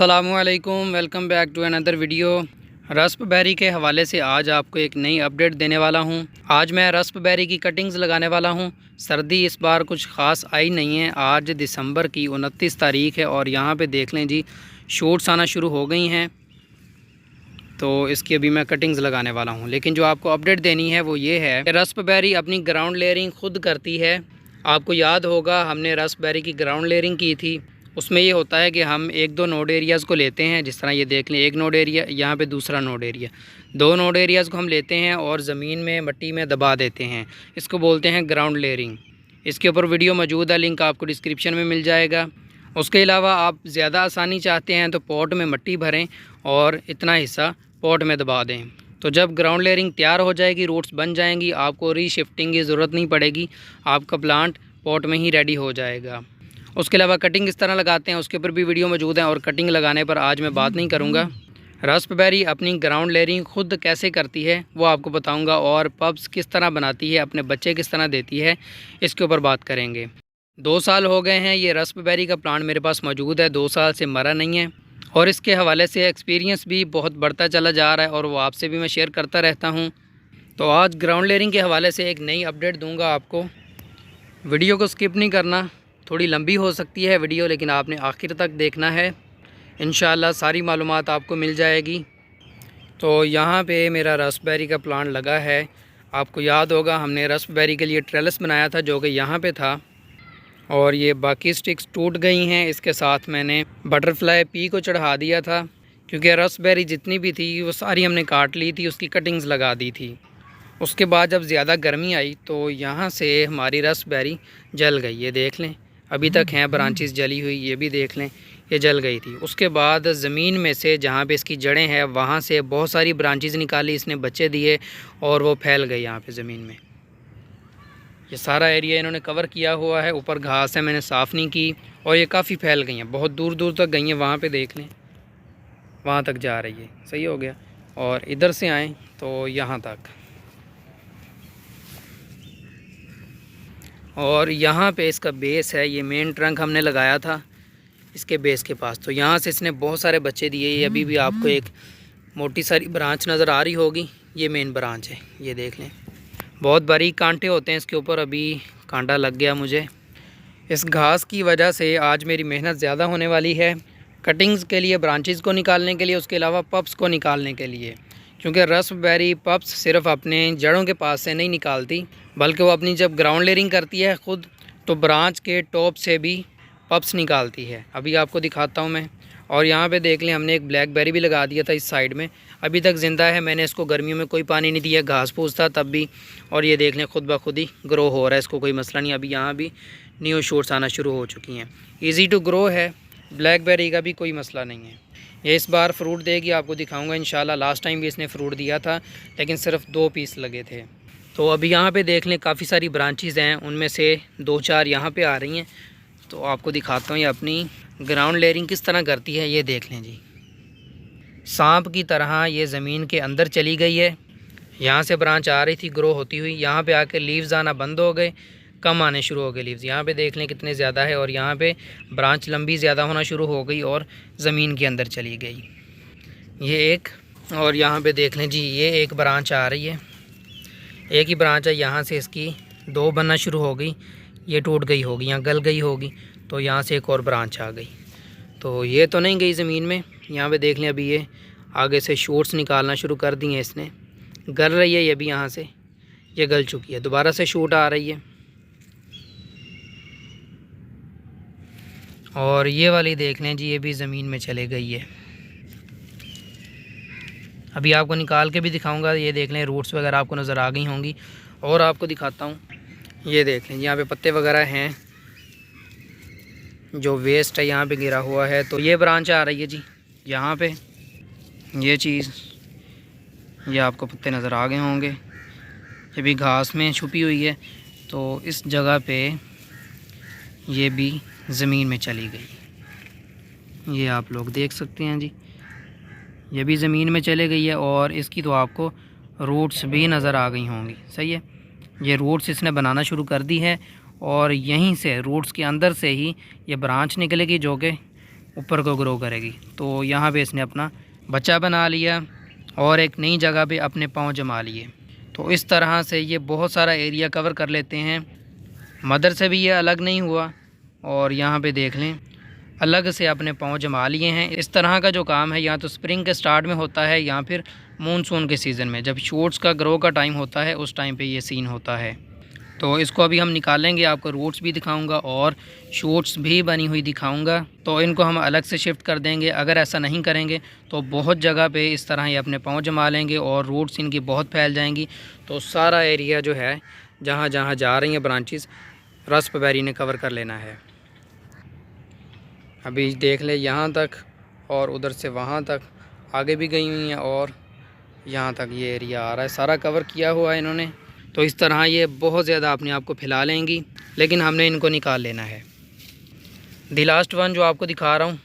अस्सलामुअलैकुम, welcome back to another video. Raspberry के हवाले से आज आपको एक नई अपडेट देने वाला हूं। आज मैं रस्पबेरी की कटिंग्स लगाने वाला हूं। सर्दी इस बार कुछ ख़ास आई नहीं है। आज दिसंबर की 29 तारीख है और यहां पे देख लें जी, शूट्स आना शुरू हो गई हैं। तो इसकी अभी मैं कटिंग्स लगाने वाला हूं। लेकिन जो आपको अपडेट देनी है वो ये है कि रस्पबेरी अपनी ग्राउंड लेयरिंग खुद करती है। आपको याद होगा हमने रस्पबेरी की ग्राउंड लेयरिंग की थी। उसमें ये होता है कि हम एक दो नोड एरियाज़ को लेते हैं, जिस तरह ये देख लें, एक नोड एरिया, यहाँ पे दूसरा नोड एरिया, दो नोड एरियाज़ को हम लेते हैं और ज़मीन में मट्टी में दबा देते हैं। इसको बोलते हैं ग्राउंड लेयरिंग। इसके ऊपर वीडियो मौजूद है, लिंक आपको डिस्क्रिप्शन में मिल जाएगा। उसके अलावा आप ज़्यादा आसानी चाहते हैं तो पॉट में मट्टी भरें और इतना हिस्सा पॉट में दबा दें। तो जब ग्राउंड लेयरिंग तैयार हो जाएगी, रूट्स बन जाएंगी, आपको रीशिफ्टिंग की ज़रूरत नहीं पड़ेगी। आपका प्लांट पॉट में ही रेडी हो जाएगा। उसके अलावा कटिंग इस तरह लगाते हैं, उसके ऊपर भी वीडियो मौजूद है और कटिंग लगाने पर आज मैं बात नहीं करूँगा। रस्पबेरी अपनी ग्राउंड लेयरिंग खुद कैसे करती है वो आपको बताऊँगा, और पब्स किस तरह बनाती है, अपने बच्चे किस तरह देती है, इसके ऊपर बात करेंगे। 2 साल हो गए हैं ये रस्पबेरी का प्लांट मेरे पास मौजूद है, 2 साल से मरा नहीं है और इसके हवाले से एक्सपीरियंस भी बहुत बढ़ता चला जा रहा है और वो आपसे भी मैं शेयर करता रहता हूँ। तो आज ग्राउंड लेयरिंग के हवाले से एक नई अपडेट दूँगा आपको। वीडियो को स्किप नहीं करना, थोड़ी लंबी हो सकती है वीडियो, लेकिन आपने आखिर तक देखना है। इंशाअल्लाह सारी मालूमात आपको मिल जाएगी। तो यहाँ पे मेरा रस्पबेरी का प्लांट लगा है। आपको याद होगा हमने रस्पबेरी के लिए ट्रेलस बनाया था जो कि यहाँ पे था, और ये बाकी स्टिक्स टूट गई हैं। इसके साथ मैंने बटरफ्लाई पी को चढ़ा दिया था, क्योंकि रस्पबेरी जितनी भी थी वो सारी हमने काट ली थी, उसकी कटिंग्स लगा दी थी। उसके बाद जब ज़्यादा गर्मी आई तो यहाँ से हमारी रस्पबेरी जल गई। ये देख लें, अभी तक हैं ब्रांचेस जली हुई, ये भी देख लें, ये जल गई थी। उसके बाद ज़मीन में से जहाँ पे इसकी जड़ें हैं वहाँ से बहुत सारी ब्रांचेस निकाली, इसने बच्चे दिए और वो फैल गई यहाँ पे ज़मीन में। ये सारा एरिया इन्होंने कवर किया हुआ है। ऊपर घास है, मैंने साफ़ नहीं की, और ये काफ़ी फैल गई हैं, बहुत दूर दूर तक गई हैं। वहाँ पे देख लें, वहाँ तक जा रही है। सही हो गया। और इधर से आएँ तो यहाँ तक, और यहाँ पे इसका बेस है। ये मेन ट्रंक हमने लगाया था इसके बेस के पास, तो यहाँ से इसने बहुत सारे बच्चे दिए। ये अभी भी आपको एक मोटी सारी ब्रांच नज़र आ रही होगी, ये मेन ब्रांच है। ये देख लें, बहुत बारीक कांटे होते हैं इसके ऊपर। अभी कांटा लग गया मुझे। इस घास की वजह से आज मेरी मेहनत ज़्यादा होने वाली है, कटिंग्स के लिए, ब्रांचेस को निकालने के लिए, उसके अलावा पप्स को निकालने के लिए। क्योंकि रस्पबेरी पप्स सिर्फ अपने जड़ों के पास से नहीं निकालती, बल्कि वो अपनी जब ग्राउंड लेयरिंग करती है ख़ुद, तो ब्रांच के टॉप से भी पप्स निकालती है। अभी आपको दिखाता हूँ मैं। और यहाँ पे देख लें, हमने एक ब्लैकबेरी भी लगा दिया था इस साइड में, अभी तक ज़िंदा है। मैंने इसको गर्मियों में कोई पानी नहीं दिया, घास फूस था तब भी, और ये देख लें खुद ब खुद ही ग्रो हो रहा है, इसको कोई मसला नहीं। अभी यहाँ भी न्यू शूट्स आना शुरू हो चुकी हैं। ईज़ी टू ग्रो है, ब्लैकबेरी का भी कोई मसला नहीं है। ये इस बार फ्रूट देगी, आपको दिखाऊंगा इंशाल्लाह। लास्ट टाइम भी इसने फ्रूट दिया था, लेकिन सिर्फ 2 पीस लगे थे। तो अभी यहाँ पे देख लें काफ़ी सारी ब्रांचेस हैं, उनमें से 2-4 यहाँ पे आ रही हैं। तो आपको दिखाता हूँ ये अपनी ग्राउंड लेयरिंग किस तरह करती है। ये देख लें जी, सांप की तरह ये ज़मीन के अंदर चली गई है। यहाँ से ब्रांच आ रही थी ग्रो होती हुई, यहाँ पर आके लीव्स आना बंद हो गए, कम आने शुरू हो गए लीव्स। यहाँ पे देख लें कितने ज़्यादा है, और यहाँ पे ब्रांच लंबी ज़्यादा होना शुरू हो गई और ज़मीन के अंदर चली गई। ये एक, और यहाँ पे देख लें जी, ये एक ब्रांच आ रही है, एक ही ब्रांच है। यहाँ से इसकी 2 बनना शुरू हो गई, ये टूट गई होगी, यहाँ गल गई होगी, तो यहाँ से एक और ब्रांच आ गई। तो ये तो नहीं गई ज़मीन में। यहाँ पर देख लें, अभी ये आगे से शूट्स निकालना शुरू कर दी हैं इसने, गल रही है ये भी। यहाँ से ये गल चुकी है, दोबारा से शूट आ रही है। और ये वाली देख लें जी, ये भी ज़मीन में चले गई है। अभी आपको निकाल के भी दिखाऊंगा। ये देख लें, रूट्स वगैरह आपको नज़र आ गई होंगी। और आपको दिखाता हूँ, ये देख लें, यहाँ पे पत्ते वगैरह हैं, जो वेस्ट है यहाँ पे गिरा हुआ है। तो ये ब्रांच आ रही है जी यहाँ पे, ये चीज़, ये आपको पत्ते नज़र आ गए होंगे। ये भी घास में छुपी हुई है, तो इस जगह पे ये भी ज़मीन में चली गई। ये आप लोग देख सकते हैं जी, ये भी ज़मीन में चले गई है। और इसकी तो आपको रूट्स भी नज़र आ गई होंगी। सही है, ये रूट्स इसने बनाना शुरू कर दी है, और यहीं से रूट्स के अंदर से ही ये ब्रांच निकलेगी जो कि ऊपर को ग्रो करेगी। तो यहाँ पे इसने अपना बच्चा बना लिया और एक नई जगह पे अपने पाँव जमा लिए। तो इस तरह से ये बहुत सारा एरिया कवर कर लेते हैं। मदर से भी ये अलग नहीं हुआ और यहाँ पे देख लें अलग से अपने पाँव जमा लिए हैं। इस तरह का जो काम है या तो स्प्रिंग के स्टार्ट में होता है या फिर मानसून के सीज़न में, जब शूट्स का ग्रो का टाइम होता है उस टाइम पे ये सीन होता है। तो इसको अभी हम निकालेंगे, आपको रूट्स भी दिखाऊंगा और शूट्स भी बनी हुई दिखाऊंगा। तो इनको हम अलग से शिफ्ट कर देंगे। अगर ऐसा नहीं करेंगे तो बहुत जगह पे इस तरह ये अपने पाँव जमा लेंगे और रूट्स इनकी बहुत फैल जाएंगी। तो सारा एरिया जो है जहाँ जहाँ जा रही हैं ब्रांचेस रास्पबेरी ने कवर कर लेना है। अभी देख ले यहाँ तक और उधर से वहाँ तक आगे भी गई हुई हैं और यहाँ तक ये एरिया आ रहा है, सारा कवर किया हुआ है इन्होंने। तो इस तरह ये बहुत ज़्यादा अपने आप को फैला लेंगी, लेकिन हमने इनको निकाल लेना है। दी लास्ट वन जो आपको दिखा रहा हूँ,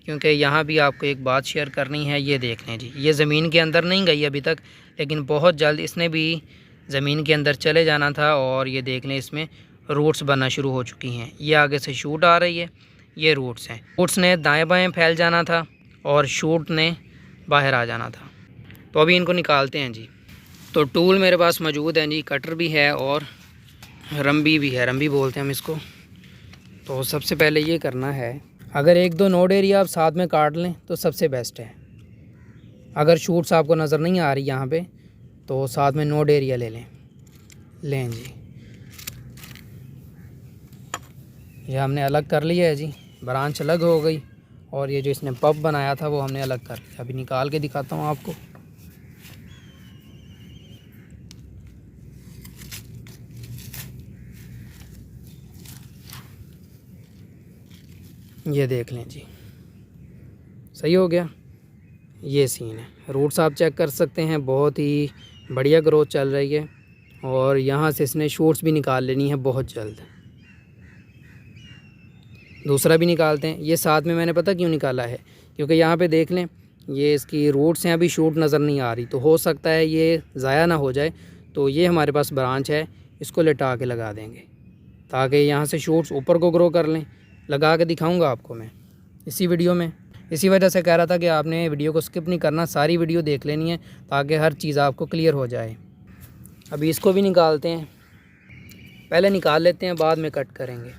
क्योंकि यहाँ भी आपको एक बात शेयर करनी है। ये देख लें जी, ये ज़मीन के अंदर नहीं गई अभी तक, लेकिन बहुत जल्द इसने भी ज़मीन के अंदर चले जाना था। और ये देख लें इसमें रूट्स बनना शुरू हो चुकी हैं। ये आगे से शूट आ रही है, ये रूट्स हैं। रूट्स ने दाएं बाएं फैल जाना था और शूट ने बाहर आ जाना था। तो अभी इनको निकालते हैं जी। तो टूल मेरे पास मौजूद है जी, कटर भी है और रंबी भी है, रंबी बोलते हैं हम इसको। तो सबसे पहले ये करना है, अगर एक दो नोड एरिया आप साथ में काट लें तो सबसे बेस्ट है। अगर शूट्स आपको नज़र नहीं आ रही यहाँ पे तो साथ में नोड एरिया ले लें जी। ये हमने अलग कर लिया है जी, ब्रांच अलग हो गई और ये जो इसने पब बनाया था वो हमने अलग कर लिया। अभी निकाल के दिखाता हूँ आपको। ये देख लें जी, सही हो गया। ये सीन है, रूट्स आप चेक कर सकते हैं, बहुत ही बढ़िया ग्रोथ चल रही है। और यहाँ से इसने शूट्स भी निकाल लेनी है बहुत जल्द। दूसरा भी निकालते हैं। ये साथ में मैंने पता क्यों निकाला है, क्योंकि यहाँ पे देख लें ये इसकी रूट्स हैं, अभी शूट नज़र नहीं आ रही, तो हो सकता है ये ज़ाया ना हो जाए। तो ये हमारे पास ब्रांच है, इसको लेटा के लगा देंगे ताकि यहाँ से शूट्स ऊपर को ग्रो कर लें। लगा के दिखाऊंगा आपको मैं इसी वीडियो में। इसी वजह से कह रहा था कि आपने वीडियो को स्किप नहीं करना, सारी वीडियो देख लेनी है ताकि हर चीज़ आपको क्लियर हो जाए। अभी इसको भी निकालते हैं, पहले निकाल लेते हैं बाद में कट करेंगे।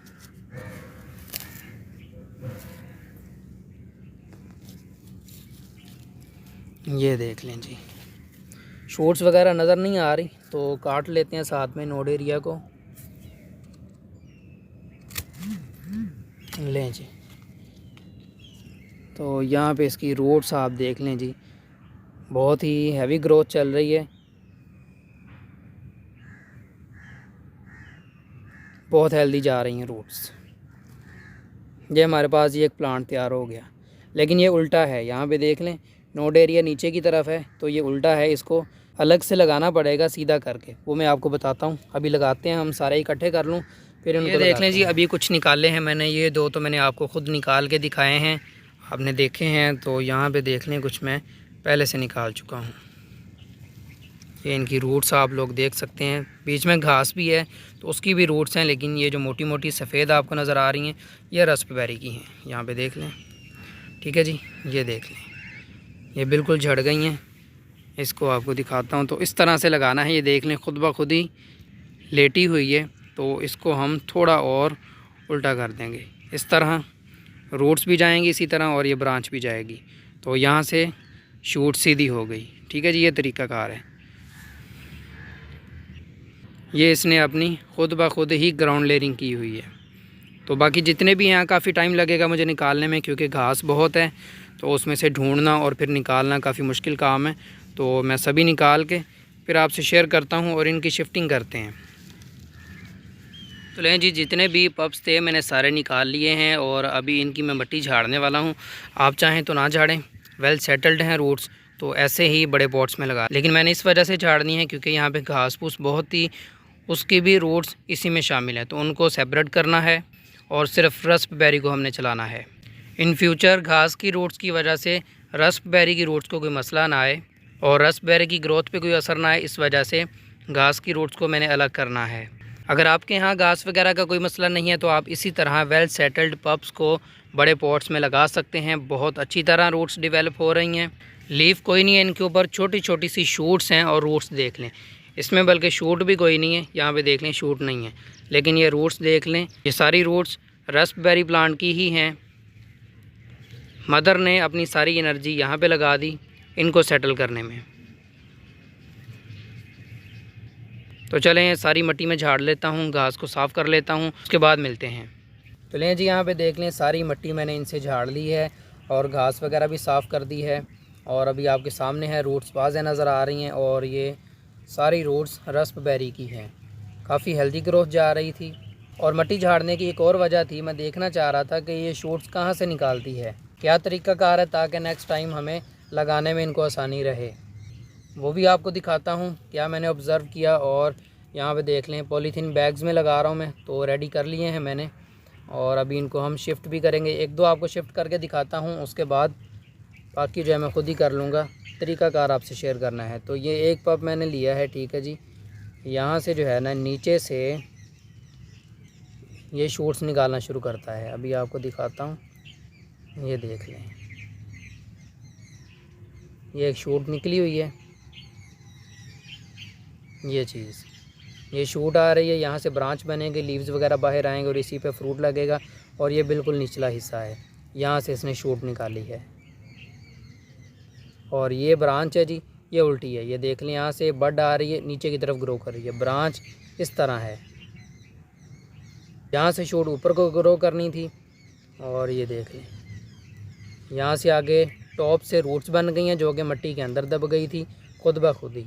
ये देख लें जी, शॉर्ट्स वगैरह नज़र नहीं आ रही तो काट लेते हैं साथ में नोड एरिया को। लें जी, तो यहाँ पे इसकी रूट्स आप देख लें जी, बहुत ही हैवी ग्रोथ चल रही है, बहुत हेल्दी जा रही हैं रूट्स। ये हमारे पास ये एक प्लांट तैयार हो गया, लेकिन ये उल्टा है। यहाँ पे देख लें नोड एरिया नीचे की तरफ है तो ये उल्टा है, इसको अलग से लगाना पड़ेगा सीधा करके, वो मैं आपको बताता हूँ। अभी लगाते हैं, हम सारे इकट्ठे कर लूँ फिर उनको। ये देख लें जी, अभी कुछ निकाले हैं मैंने, ये दो तो मैंने आपको ख़ुद निकाल के दिखाए हैं, आपने देखे हैं। तो यहाँ पे देख लें कुछ मैं पहले से निकाल चुका हूँ। ये इनकी रूट्स आप लोग देख सकते हैं, बीच में घास भी है तो उसकी भी रूट्स हैं, लेकिन ये जो मोटी मोटी सफ़ेद आपको नज़र आ रही हैं ये रास्पबेरी की हैं। यहाँ पे देख लें, ठीक है जी, ये देख लें ये बिल्कुल झड़ गई हैं। इसको आपको दिखाता हूँ। तो इस तरह से लगाना है, ये देख लें खुद ब खुद ही लेटी हुई है। तो इसको हम थोड़ा और उल्टा कर देंगे, इस तरह रूट्स भी जाएंगी इसी तरह और ये ब्रांच भी जाएगी। तो यहाँ से शूट सीधी हो गई, ठीक है जी, ये तरीक़ाकार है। ये इसने अपनी खुद ब खुद ही ग्राउंड लेयरिंग की हुई है। तो बाकी जितने भी यहाँ काफ़ी टाइम लगेगा मुझे निकालने में, क्योंकि घास बहुत है तो उसमें से ढूंढना और फिर निकालना काफ़ी मुश्किल काम है। तो मैं सभी निकाल के फिर आपसे शेयर करता हूँ और इनकी शिफ्टिंग करते हैं। तो लें जी, जितने भी पप्स थे मैंने सारे निकाल लिए हैं और अभी इनकी मैं मट्टी झाड़ने वाला हूँ। आप चाहें तो ना झाड़ें, वेल सेटल्ड हैं रूट्स, तो ऐसे ही बड़े पॉट्स में लगा, लेकिन मैंने इस वजह से झाड़नी है क्योंकि यहाँ पे घास फूस बहुत ही, उसकी भी रूट्स इसी में शामिल है, तो उनको सेपरेट करना है और सिर्फ रास्पबेरी को हमने चलाना है। इन फ्यूचर घास की रूट्स की वजह से रास्पबेरी की रूट्स को कोई मसला ना आए और रास्पबेरी की ग्रोथ पे कोई असर ना आए, इस वजह से घास की रूट्स को मैंने अलग करना है। अगर आपके यहाँ घास वगैरह का कोई मसला नहीं है तो आप इसी तरह वेल सेटल्ड पप्स को बड़े पॉट्स में लगा सकते हैं। बहुत अच्छी तरह रूट्स डेवलप हो रही हैं। लीफ कोई नहीं है इनके ऊपर, छोटी छोटी सी शूट्स हैं। और रूट्स देख लें इसमें, बल्कि शूट भी कोई नहीं है, यहाँ पे देख लें शूट नहीं है, लेकिन ये रूट्स देख लें, ये सारी रूट्स रास्पबेरी प्लांट की ही हैं। मदर ने अपनी सारी एनर्जी यहाँ पे लगा दी इनको सेटल करने में। तो चलें सारी मिट्टी में झाड़ लेता हूँ, घास को साफ़ कर लेता हूँ, उसके बाद मिलते हैं। तो लें जी, यहाँ पे देख लें सारी मिट्टी मैंने इनसे झाड़ ली है और घास वगैरह भी साफ़ कर दी है। और अभी आपके सामने है, रूट्स वाज़ेह नज़र आ रही हैं। और ये सारी रूट्स रास्पबेरी की हैं। काफ़ी हेल्दी ग्रोथ जा रही थी। और मिट्टी झाड़ने की एक और वजह थी, मैं देखना चाह रहा था कि ये शूट्स कहाँ से निकालती है, क्या तरीक़ाकार है, ताकि नेक्स्ट टाइम हमें लगाने में इनको आसानी रहे। वो भी आपको दिखाता हूँ क्या मैंने ऑब्ज़र्व किया। और यहाँ पे देख लें पॉलीथीन बैग्स में लगा रहा हूँ मैं, तो रेडी कर लिए हैं मैंने। और अभी इनको हम शिफ्ट भी करेंगे, एक दो आपको शिफ्ट करके दिखाता हूँ, उसके बाद बाकी जो है मैं ख़ुद ही कर लूँगा। तरीक़ाकार आपसे शेयर करना है। तो ये एक पप मैंने लिया है, ठीक है जी। यहाँ से जो है ना नीचे से ये शूट्स निकालना शुरू करता है। अभी आपको दिखाता हूँ, ये देख लें, ये एक शूट निकली हुई है, ये चीज़, ये शूट आ रही है, यहाँ से ब्रांच बनेंगे, लीव्स वगैरह बाहर आएंगे और इसी पे फ्रूट लगेगा। और ये बिल्कुल निचला हिस्सा है, यहाँ से इसने शूट निकाली है। और ये ब्रांच है जी, ये उल्टी है, ये देख लें, यहाँ से बड आ रही है, नीचे की तरफ ग्रो कर रही है। ब्रांच इस तरह है, यहाँ से शूट ऊपर को ग्रो करनी थी। और ये देख लें, यहाँ से आगे टॉप से रूट्स बन गई हैं जो कि मिट्टी के अंदर दब गई थी खुद ब खुद ही।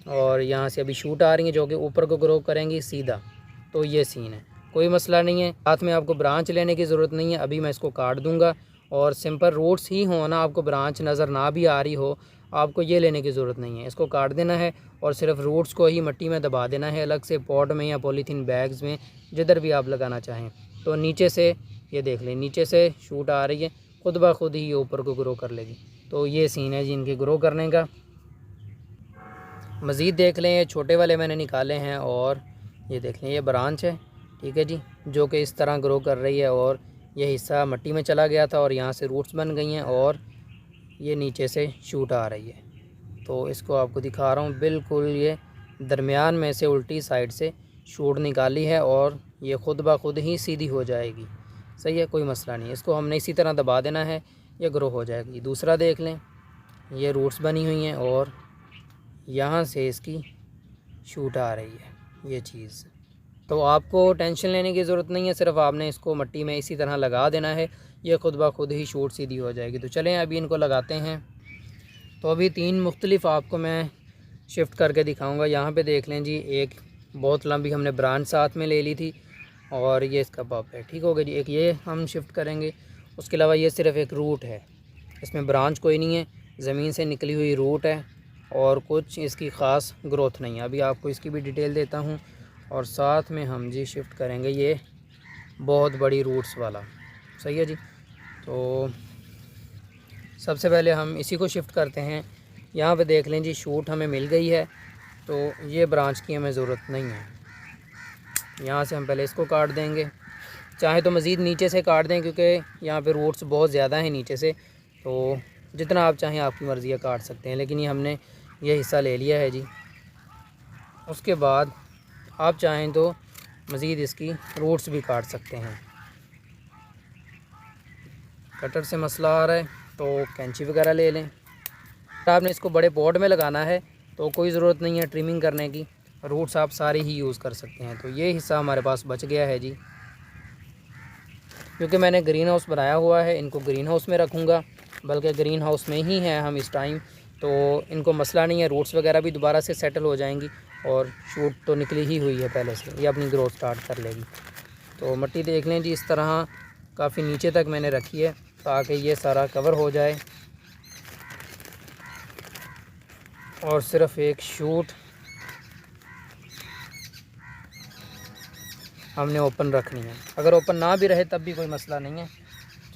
और यहाँ से अभी शूट आ रही हैं जो कि ऊपर को ग्रो करेंगी सीधा। तो ये सीन है, कोई मसला नहीं है। साथ में आपको ब्रांच लेने की ज़रूरत नहीं है, अभी मैं इसको काट दूँगा। और सिंपल रूट्स ही हो ना, आपको ब्रांच नज़र ना भी आ रही हो, आपको ये लेने की ज़रूरत नहीं है। इसको काट देना है और सिर्फ रूट्स को ही मिट्टी में दबा देना है, अलग से पॉट में या पॉलीथीन बैग्स में, जिधर भी आप लगाना चाहें। तो नीचे से ये देख लें, नीचे से शूट आ रही है, खुद ब खुद ही ये ऊपर को ग्रो कर लेगी। तो ये सीन है जी इनके ग्रो करने का। मज़ीद देख लें, ये छोटे वाले मैंने निकाले हैं। और ये देख लें, ये ब्रांच है, ठीक है जी, जो कि इस तरह ग्रो कर रही है। और ये हिस्सा मिट्टी में चला गया था और यहाँ से रूट्स बन गई हैं और ये नीचे से शूट आ रही है। तो इसको आपको दिखा रहा हूँ, बिल्कुल ये दरमियान में से उल्टी साइड से शूट निकाली है और ये ख़ुद ब खुद ही सीधी हो जाएगी। सही है, कोई मसला नहीं। इसको हमने इसी तरह दबा देना है, ये ग्रो हो जाएगी। दूसरा देख लें, ये रूट्स बनी हुई हैं और यहाँ से इसकी शूट आ रही है, ये चीज़। तो आपको टेंशन लेने की ज़रूरत नहीं है, सिर्फ आपने इसको मिट्टी में इसी तरह लगा देना है, ये खुद ब खुद ही शूट सीधी हो जाएगी। तो चलें अभी इनको लगाते हैं। तो अभी 3 मुख्तलिफ़ आपको मैं शिफ्ट करके दिखाऊंगा। यहाँ पे देख लें जी, एक बहुत लंबी हमने ब्रांच साथ में ले ली थी और ये इसका पप है, ठीक हो गया जी। एक ये हम शिफ्ट करेंगे, उसके अलावा ये सिर्फ एक रूट है, इसमें ब्रांच कोई नहीं है, ज़मीन से निकली हुई रूट है और कुछ इसकी ख़ास ग्रोथ नहीं है। अभी आपको इसकी भी डिटेल देता हूँ। और साथ में हम जी शिफ्ट करेंगे ये बहुत बड़ी रूट्स वाला, सही है जी। तो सबसे पहले हम इसी को शिफ्ट करते हैं। यहाँ पे देख लें जी, शूट हमें मिल गई है, तो ये ब्रांच की हमें ज़रूरत नहीं है। यहाँ से हम पहले इसको काट देंगे, चाहे तो मज़ीद नीचे से काट दें क्योंकि यहाँ पे रूट्स बहुत ज़्यादा हैं नीचे से, तो जितना आप चाहें आपकी मर्ज़ी है काट सकते हैं, लेकिन ये हमने ये हिस्सा ले लिया है जी। उसके बाद आप चाहें तो मज़ीद इसकी रूट्स भी काट सकते हैं। कटर से मसला आ रहा है तो कैंची वगैरह ले लें। आपने इसको बड़े पॉट में लगाना है तो कोई ज़रूरत नहीं है ट्रिमिंग करने की, रूट्स आप सारे ही यूज़ कर सकते हैं। तो ये हिस्सा हमारे पास बच गया है जी, क्योंकि मैंने ग्रीन हाउस बनाया हुआ है, इनको ग्रीन हाउस में रखूँगा, बल्कि ग्रीन हाउस में ही हैं हम इस टाइम, तो इनको मसला नहीं है, रूट्स वगैरह भी दोबारा से सेटल हो जाएंगी और शूट तो निकली ही हुई है पहले से, ये अपनी ग्रोथ स्टार्ट कर लेगी। तो मिट्टी देख लें जी, इस तरह काफ़ी नीचे तक मैंने रखी है ताकि ये सारा कवर हो जाए और सिर्फ एक शूट हमने ओपन रखनी है। अगर ओपन ना भी रहे तब भी कोई मसला नहीं है।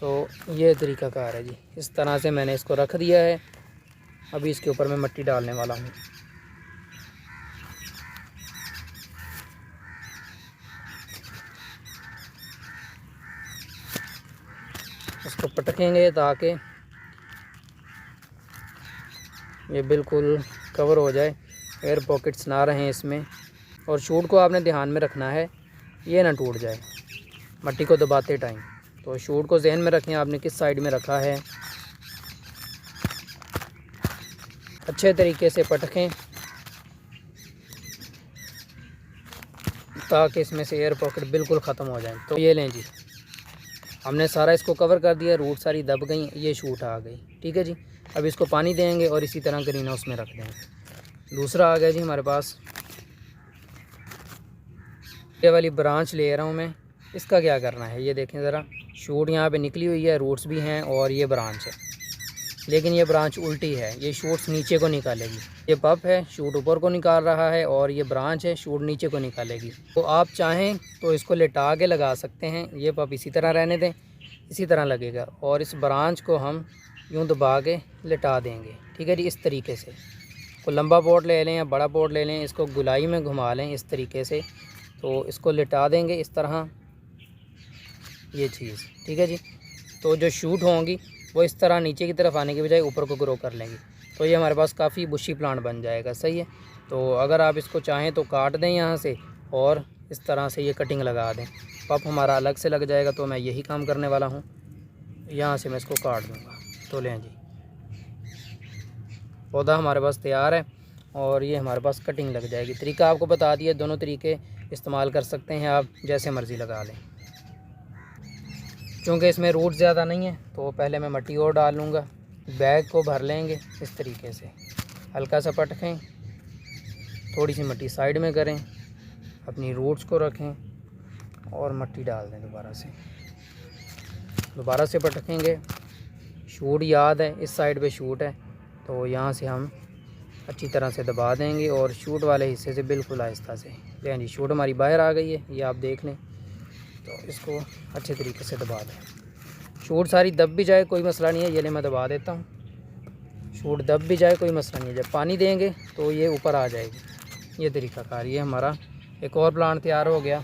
तो ये तरीक़ाकार है जी, इस तरह से मैंने इसको रख दिया है। अभी इसके ऊपर मैं मिट्टी डालने वाला हूँ। रखेंगे ताकि ये बिल्कुल कवर हो जाए, एयर पॉकेट्स ना रहें इसमें। और शूट को आपने ध्यान में रखना है, ये ना टूट जाए मट्टी को दबाते टाइम। तो शूट को जहन में रखें आपने किस साइड में रखा है। अच्छे तरीके से पटकें ताकि इसमें से एयर पॉकेट बिल्कुल ख़त्म हो जाए। तो ये लें जी, हमने सारा इसको कवर कर दिया, रूट सारी दब गई, ये शूट आ गई। ठीक है जी, अब इसको पानी देंगे और इसी तरह ग्रीन हाउस में रख देंगे। दूसरा आ गया जी हमारे पास, ये वाली ब्रांच ले रहा हूँ मैं। इसका क्या करना है, ये देखें ज़रा, शूट यहाँ पे निकली हुई है, रूट्स भी हैं और ये ब्रांच है, लेकिन ये ब्रांच उल्टी है, ये शूट्स नीचे को निकालेगी। ये पप है, शूट ऊपर को निकाल रहा है, और ये ब्रांच है, शूट नीचे को निकालेगी। तो आप चाहें तो इसको लिटा के लगा सकते हैं, ये पप इसी तरह रहने दें, इसी तरह लगेगा। और इस ब्रांच को हम यूँ दबा के लिटा देंगे। ठीक है जी, इस तरीके से। तो लंबा पोर्ट ले लें या बड़ा पोर्ट ले लें, इसको गुलाई में घुमा लें इस तरीके से। तो इसको लिटा देंगे इस तरह, ये चीज़। ठीक है जी, तो जो शूट होंगी वो इस तरह नीचे की तरफ आने के बजाय ऊपर को ग्रो कर लेंगी। तो ये हमारे पास काफ़ी बुशी प्लांट बन जाएगा। सही है, तो अगर आप इसको चाहें तो काट दें यहाँ से और इस तरह से ये कटिंग लगा दें, पप हमारा अलग से लग जाएगा। तो मैं यही काम करने वाला हूँ, यहाँ से मैं इसको काट दूँगा। तो लें जी, पौधा हमारे पास तैयार है और ये हमारे पास कटिंग लग जाएगी। तरीका आपको बता दिया, दोनों तरीके इस्तेमाल कर सकते हैं आप, जैसे मर्ज़ी लगा लें। क्योंकि इसमें रूट ज़्यादा नहीं है तो पहले मैं मिट्टी और डाल लूँगा। बैग को भर लेंगे इस तरीके से, हल्का सा पटकें, थोड़ी सी मिट्टी साइड में करें, अपनी रूट्स को रखें और मिट्टी डाल दें। दोबारा से पटकेंगे। शूट याद है, इस साइड पे शूट है, तो यहाँ से हम अच्छी तरह से दबा देंगे और शूट वाले हिस्से से बिल्कुल आहिस्ता से। लें जी, शूट हमारी बाहर आ गई है, ये आप देख लें। तो इसको अच्छे तरीके से दबा दें। शूट सारी दब भी जाए कोई मसला नहीं है, ये ले मैं दबा देता हूँ। शूट दब भी जाए कोई मसला नहीं है, जब पानी देंगे तो ये ऊपर आ जाएगी। ये तरीक़ाकार, ये हमारा एक और प्लांट तैयार हो गया।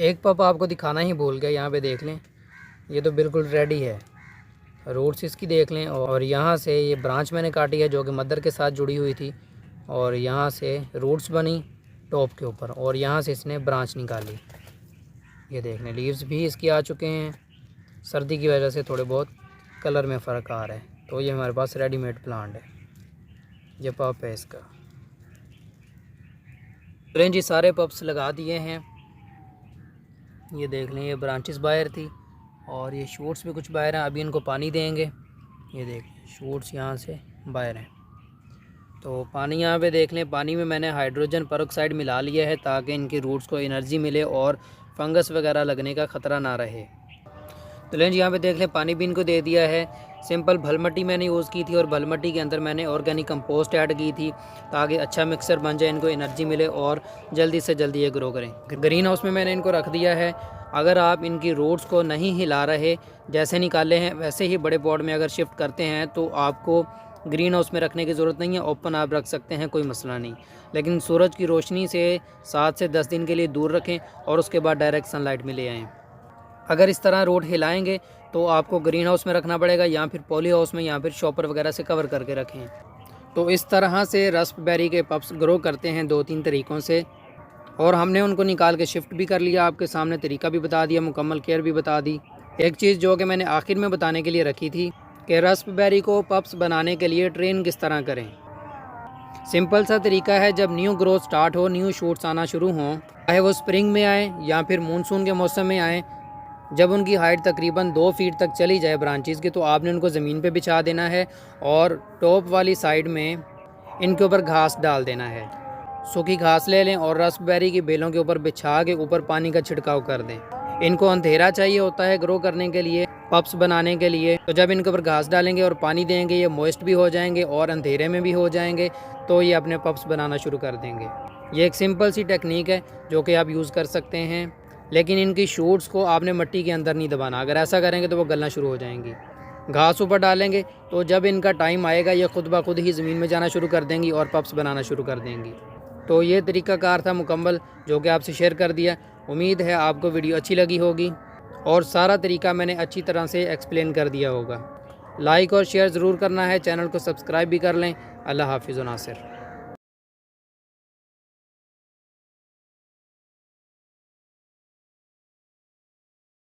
एक पप आपको दिखाना ही भूल गया, यहाँ पे देख लें, ये तो बिल्कुल रेडी है। रूट्स इसकी देख लें, और यहाँ से ये ब्रांच मैंने काटी है जो कि मदर के साथ जुड़ी हुई थी, और यहाँ से रूट्स बनी टॉप के ऊपर, और यहाँ से इसने ब्रांच निकाली। ये देख लें, लीव्स भी इसकी आ चुके हैं। सर्दी की वजह से थोड़े बहुत कलर में फ़र्क आ रहा है। तो ये हमारे पास रेडीमेड प्लांट है, ये पप है इसका। चलें जी, सारे पप्स लगा दिए हैं। ये देख लें, ये ब्रांचेस बाहर थी और ये शूट्स भी कुछ बाहर हैं। अभी इनको पानी देंगे। ये देख लें, शूट्स यहाँ से बाहर हैं। तो पानी यहाँ पे देख लें, पानी में मैंने हाइड्रोजन पेरोक्साइड मिला लिया है ताकि इनकी रूट्स को एनर्जी मिले और फंगस वगैरह लगने का ख़तरा ना रहे। तो लें जी, यहाँ पे देख लें, पानी भी इनको दे दिया है। सिंपल भल मिट्टी मैंने यूज़ की थी और भल मिट्टी के अंदर मैंने ऑर्गेनिक कंपोस्ट ऐड की थी ताकि अच्छा मिक्सर बन जाए, इनको एनर्जी मिले और जल्दी से जल्दी ये ग्रो करें। ग्रीन हाउस में मैंने इनको रख दिया है। अगर आप इनकी रूट्स को नहीं हिला रहे, जैसे निकाले हैं वैसे ही बड़े पॉट में अगर शिफ्ट करते हैं तो आपको ग्रीन हाउस में रखने की ज़रूरत नहीं है, ओपन आप रख सकते हैं, कोई मसला नहीं। लेकिन सूरज की रोशनी से 7 से 10 दिन के लिए दूर रखें और उसके बाद डायरेक्ट सनलाइट में ले आएँ। अगर इस तरह रूट हिलाएंगे तो आपको ग्रीन हाउस में रखना पड़ेगा या फिर पॉली हाउस में या फिर शॉपर वगैरह से कवर करके रखें। तो इस तरह से रास्पबेरी के पप्स ग्रो करते हैं 2-3 तरीक़ों से, और हमने उनको निकाल के शिफ्ट भी कर लिया। आपके सामने तरीका भी बता दिया, मुकम्मल केयर भी बता दी। एक चीज़ जो कि मैंने आखिर में बताने के लिए रखी थी कि रास्पबेरी को पप्स बनाने के लिए ट्रेन किस तरह करें। सिंपल सा तरीका है, जब न्यू ग्रोथ स्टार्ट हो, न्यू शूट्स आना शुरू हों, चाहे वो स्प्रिंग में आए या फिर मानसून के मौसम में आए, जब उनकी हाइट तकरीबन 2 फीट तक चली जाए ब्रांचेस की, तो आपने उनको ज़मीन पे बिछा देना है और टॉप वाली साइड में इनके ऊपर घास डाल देना है। सूखी घास ले लें और रास्पबेरी की बेलों के ऊपर बिछा के ऊपर पानी का छिड़काव कर दें। इनको अंधेरा चाहिए होता है ग्रो करने के लिए, पप्स बनाने के लिए। तो जब इनके ऊपर घास डालेंगे और पानी देंगे, ये मॉइस्ट भी हो जाएंगे और अंधेरे में भी हो जाएंगे, तो ये अपने पप्स बनाना शुरू कर देंगे। ये एक सिंपल सी टेक्निक है जो कि आप यूज़ कर सकते हैं, लेकिन इनकी शूट्स को आपने मिट्टी के अंदर नहीं दबाना। अगर ऐसा करेंगे तो वो गलना शुरू हो जाएंगी। घास ऊपर डालेंगे तो जब इनका टाइम आएगा ये खुद ब खुद ही ज़मीन में जाना शुरू कर देंगी और पप्स बनाना शुरू कर देंगी। तो ये तरीक़ाकार था मुकम्मल जो कि आपसे शेयर कर दिया। उम्मीद है आपको वीडियो अच्छी लगी होगी और सारा तरीका मैंने अच्छी तरह से एक्सप्लेन कर दिया होगा। लाइक और शेयर ज़रूर करना है, चैनल को सब्सक्राइब भी कर लें। अल्लाह हाफिज़ नासिर।